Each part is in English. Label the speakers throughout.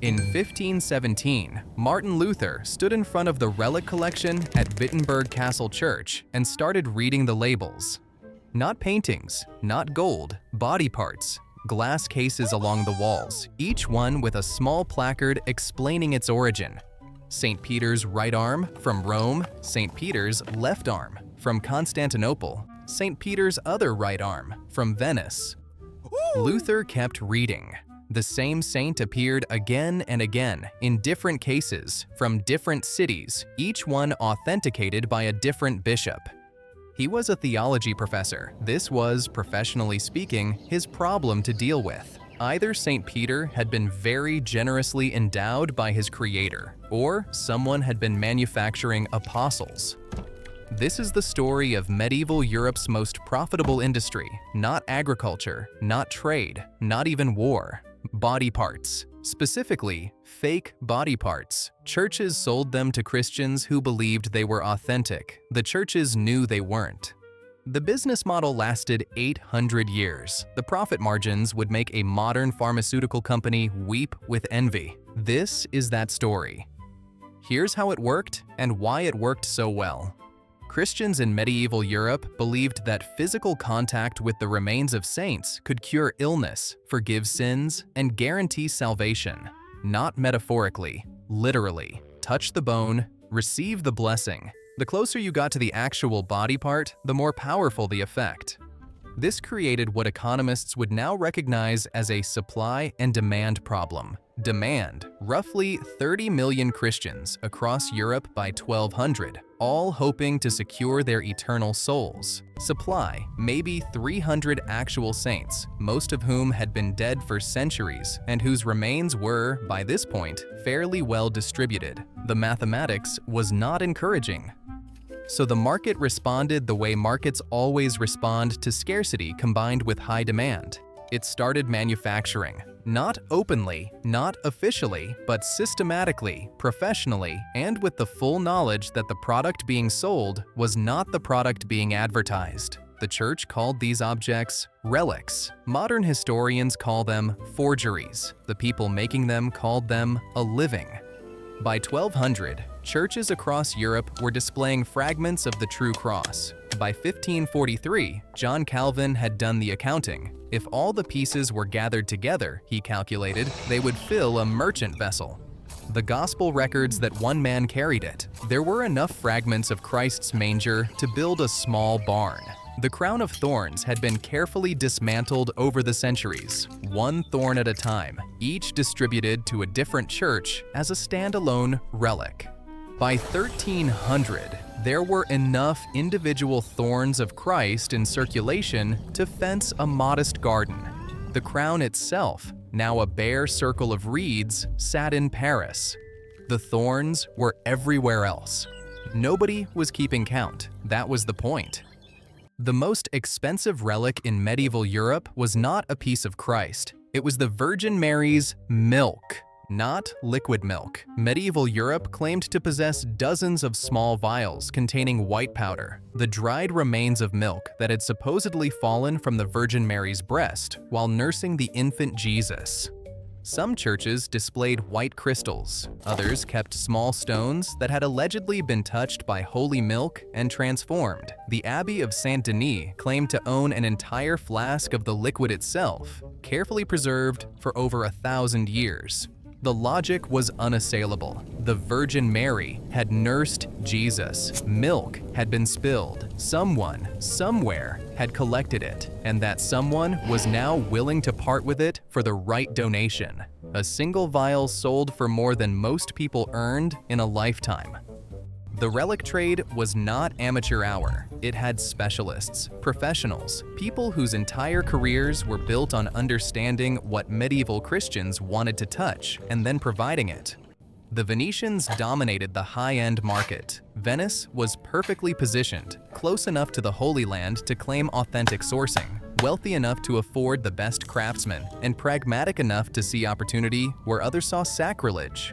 Speaker 1: In 1517, Martin Luther stood in front of the relic collection at Wittenberg Castle Church and started reading the labels. Not paintings, not gold, body parts, glass cases along the walls, each one with a small placard explaining its origin. St. Peter's right arm from Rome, St. Peter's left arm from Constantinople, St. Peter's other right arm from Venice. Luther kept reading. The same saint appeared again and again in different cases from different cities, each one authenticated by a different bishop. He was a theology professor. This was, professionally speaking, his problem to deal with. Either St. Peter had been very generously endowed by his creator, or someone had been manufacturing apostles. This is the story of medieval Europe's most profitable industry, not agriculture, not trade, not even war. Body parts. Specifically, fake body parts. Churches sold them to Christians who believed they were authentic. The churches knew they weren't. The business model lasted 800 years. The profit margins would make a modern pharmaceutical company weep with envy. This is that story. Here's how it worked and why it worked so well. Christians in medieval Europe believed that physical contact with the remains of saints could cure illness, forgive sins, and guarantee salvation. Not metaphorically, literally. Touch the bone, receive the blessing. The closer you got to the actual body part, the more powerful the effect. This created what economists would now recognize as a supply and demand problem. Demand, roughly 30 million Christians across Europe by 1200, all hoping to secure their eternal souls. Supply, maybe 300 actual saints, most of whom had been dead for centuries and whose remains were, by this point, fairly well distributed. The mathematics was not encouraging. So the market responded the way markets always respond to scarcity combined with high demand. It started manufacturing. Not openly, not officially, but systematically, professionally, and with the full knowledge that the product being sold was not the product being advertised. The church called these objects relics. Modern historians call them forgeries. The people making them called them a living. By 1200, churches across Europe were displaying fragments of the true cross. By 1543, John Calvin had done the accounting. If all the pieces were gathered together, he calculated, they would fill a merchant vessel. The gospel records that one man carried it. There were enough fragments of Christ's manger to build a small barn. The crown of thorns had been carefully dismantled over the centuries, one thorn at a time, each distributed to a different church as a standalone relic. By 1300, there were enough individual thorns of Christ in circulation to fence a modest garden. The crown itself, now a bare circle of reeds, sat in Paris. The thorns were everywhere else. Nobody was keeping count. That was the point. The most expensive relic in medieval Europe was not a piece of Christ. It was the Virgin Mary's milk. Not liquid milk. Medieval Europe claimed to possess dozens of small vials containing white powder, the dried remains of milk that had supposedly fallen from the Virgin Mary's breast while nursing the infant Jesus. Some churches displayed white crystals. Others kept small stones that had allegedly been touched by holy milk and transformed. The Abbey of Saint-Denis claimed to own an entire flask of the liquid itself, carefully preserved for over 1,000 years. The logic was unassailable. The Virgin Mary had nursed Jesus. Milk had been spilled. Someone, somewhere, had collected it, and that someone was now willing to part with it for the right donation. A single vial sold for more than most people earned in a lifetime. The relic trade was not amateur hour. It had specialists, professionals, people whose entire careers were built on understanding what medieval Christians wanted to touch and then providing it. The Venetians dominated the high-end market. Venice was perfectly positioned, close enough to the Holy Land to claim authentic sourcing, wealthy enough to afford the best craftsmen, and pragmatic enough to see opportunity where others saw sacrilege.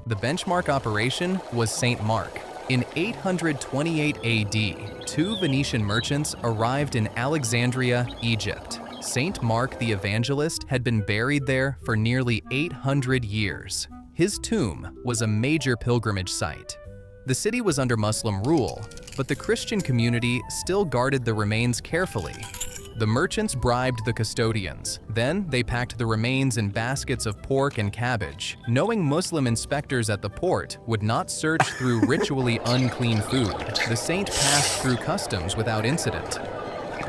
Speaker 1: The benchmark operation was St. Mark. In 828 AD, two Venetian merchants arrived in Alexandria, Egypt. Saint Mark the Evangelist had been buried there for nearly 800 years. His tomb was a major pilgrimage site. The city was under Muslim rule, but the Christian community still guarded the remains carefully. The merchants bribed the custodians. Then they packed the remains in baskets of pork and cabbage, knowing Muslim inspectors at the port would not search through ritually unclean food. The saint passed through customs without incident.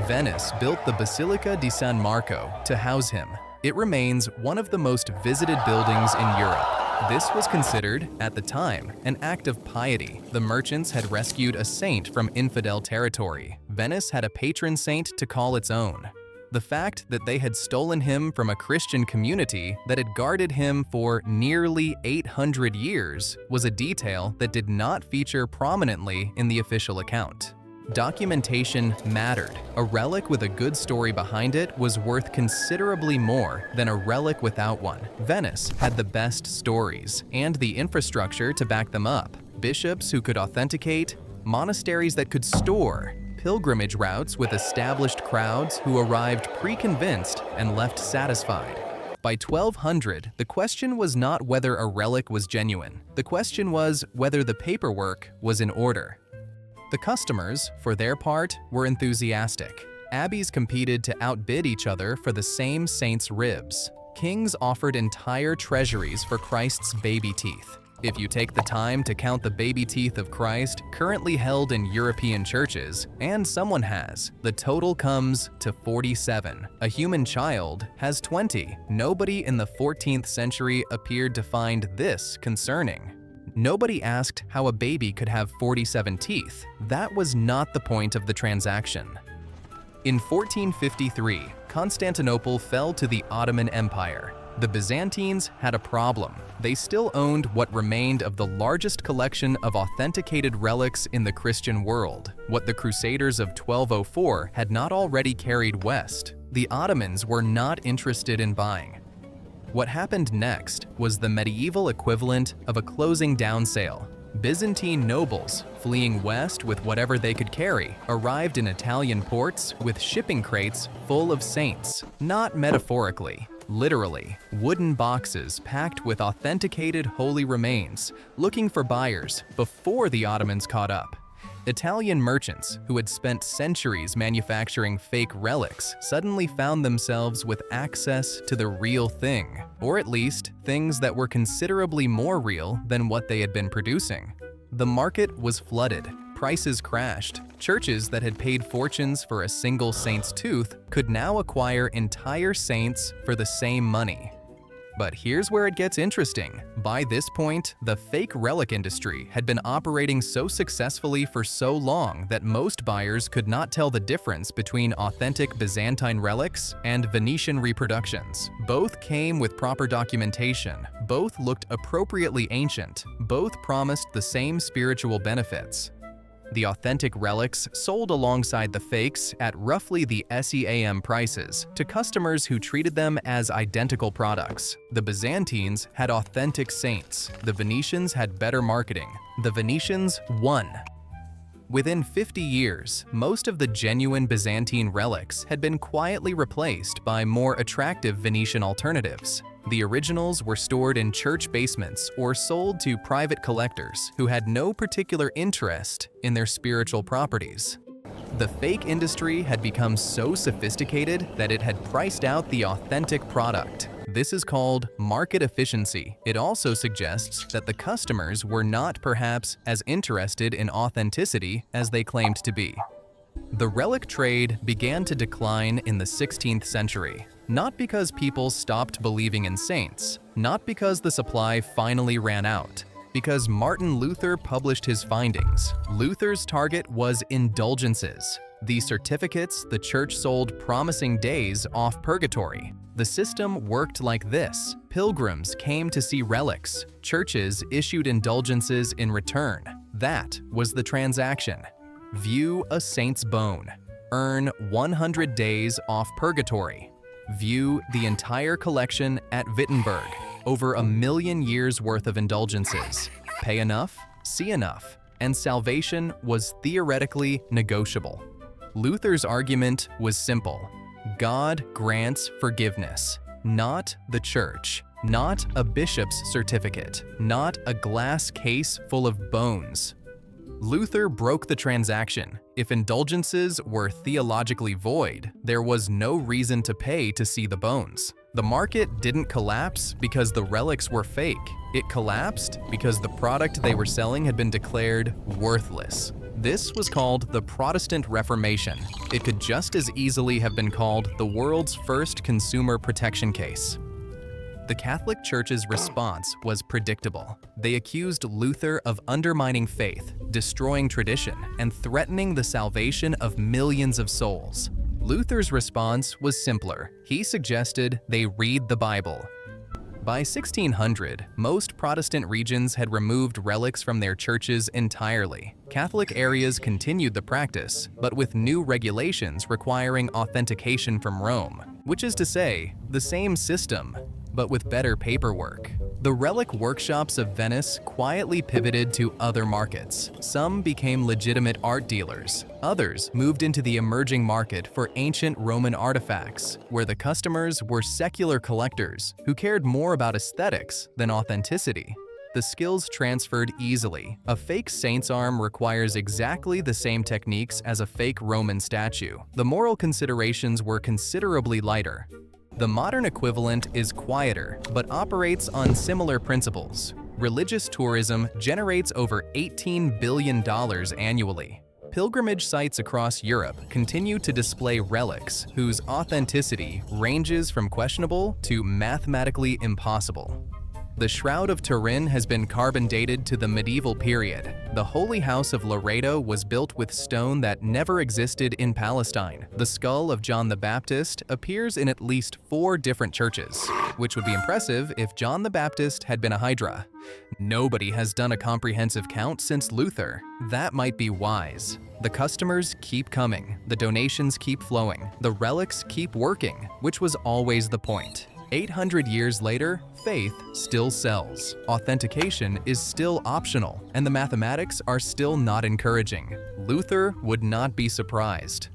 Speaker 1: Venice built the Basilica di San Marco to house him. It remains one of the most visited buildings in Europe. This was considered, at the time, an act of piety. The merchants had rescued a saint from infidel territory. Venice had a patron saint to call its own. The fact that they had stolen him from a Christian community that had guarded him for nearly 800 years was a detail that did not feature prominently in the official account. Documentation mattered. A relic with a good story behind it was worth considerably more than a relic without one. Venice had the best stories and the infrastructure to back them up. Bishops who could authenticate, monasteries that could store, pilgrimage routes with established crowds who arrived pre-convinced and left satisfied. By 1200, the question was not whether a relic was genuine. The question was whether the paperwork was in order. The customers, for their part, were enthusiastic. Abbeys competed to outbid each other for the same saint's ribs. Kings offered entire treasuries for Christ's baby teeth. If you take the time to count the baby teeth of Christ currently held in European churches, and someone has, the total comes to 47. A human child has 20. Nobody in the 14th century appeared to find this concerning. Nobody asked how a baby could have 47 teeth. That was not the point of the transaction. In 1453, Constantinople fell to the Ottoman Empire. The Byzantines had a problem. They still owned what remained of the largest collection of authenticated relics in the Christian world, what the Crusaders of 1204 had not already carried west. The Ottomans were not interested in buying. What happened next was the medieval equivalent of a closing down sale. Byzantine nobles, fleeing west with whatever they could carry, arrived in Italian ports with shipping crates full of saints, not metaphorically, literally, wooden boxes packed with authenticated holy remains, looking for buyers before the Ottomans caught up. Italian merchants, who had spent centuries manufacturing fake relics, suddenly found themselves with access to the real thing, or at least things that were considerably more real than what they had been producing. The market was flooded. Prices crashed. Churches that had paid fortunes for a single saint's tooth could now acquire entire saints for the same money. But here's where it gets interesting. By this point, the fake relic industry had been operating so successfully for so long that most buyers could not tell the difference between authentic Byzantine relics and Venetian reproductions. Both came with proper documentation, both looked appropriately ancient, both promised the same spiritual benefits. The authentic relics sold alongside the fakes at roughly the SEAM prices to customers who treated them as identical products. The Byzantines had authentic saints. The Venetians had better marketing. The Venetians won. Within 50 years, most of the genuine Byzantine relics had been quietly replaced by more attractive Venetian alternatives. The originals were stored in church basements or sold to private collectors who had no particular interest in their spiritual properties. The fake industry had become so sophisticated that it had priced out the authentic product. This is called market efficiency. It also suggests that the customers were not perhaps as interested in authenticity as they claimed to be. The relic trade began to decline in the 16th century, not because people stopped believing in saints, not because the supply finally ran out, because Martin Luther published his findings. Luther's target was indulgences, the certificates the church sold promising days off purgatory. The system worked like this. Pilgrims came to see relics. Churches issued indulgences in return. That was the transaction. View a saint's bone. Earn 100 days off purgatory. View the entire collection at Wittenberg. Over 1 million years worth of indulgences. Pay enough, see enough, and salvation was theoretically negotiable. Luther's argument was simple. God grants forgiveness, not the church, not a bishop's certificate, not a glass case full of bones. Luther broke the transaction. If indulgences were theologically void, there was no reason to pay to see the bones. The market didn't collapse because the relics were fake. It collapsed because the product they were selling had been declared worthless. This was called the Protestant Reformation. It could just as easily have been called the world's first consumer protection case. The Catholic Church's response was predictable. They accused Luther of undermining faith, destroying tradition, and threatening the salvation of millions of souls. Luther's response was simpler. He suggested they read the Bible. By 1600, most Protestant regions had removed relics from their churches entirely. Catholic areas continued the practice, but with new regulations requiring authentication from Rome, which is to say, the same system, but with better paperwork. The relic workshops of Venice quietly pivoted to other markets. Some became legitimate art dealers. Others moved into the emerging market for ancient Roman artifacts, where the customers were secular collectors who cared more about aesthetics than authenticity. The skills transferred easily. A fake saint's arm requires exactly the same techniques as a fake Roman statue. The moral considerations were considerably lighter. The modern equivalent is quieter, but operates on similar principles. Religious tourism generates over $18 billion annually. Pilgrimage sites across Europe continue to display relics whose authenticity ranges from questionable to mathematically impossible. The Shroud of Turin has been carbon dated to the medieval period. The Holy House of Loreto was built with stone that never existed in Palestine. The skull of John the Baptist appears in at least 4 different churches, which would be impressive if John the Baptist had been a hydra. Nobody has done a comprehensive count since Luther. That might be wise. The customers keep coming, the donations keep flowing, the relics keep working, which was always the point. 800 years later, faith still sells. Authentication is still optional, and the mathematics are still not encouraging. Luther would not be surprised.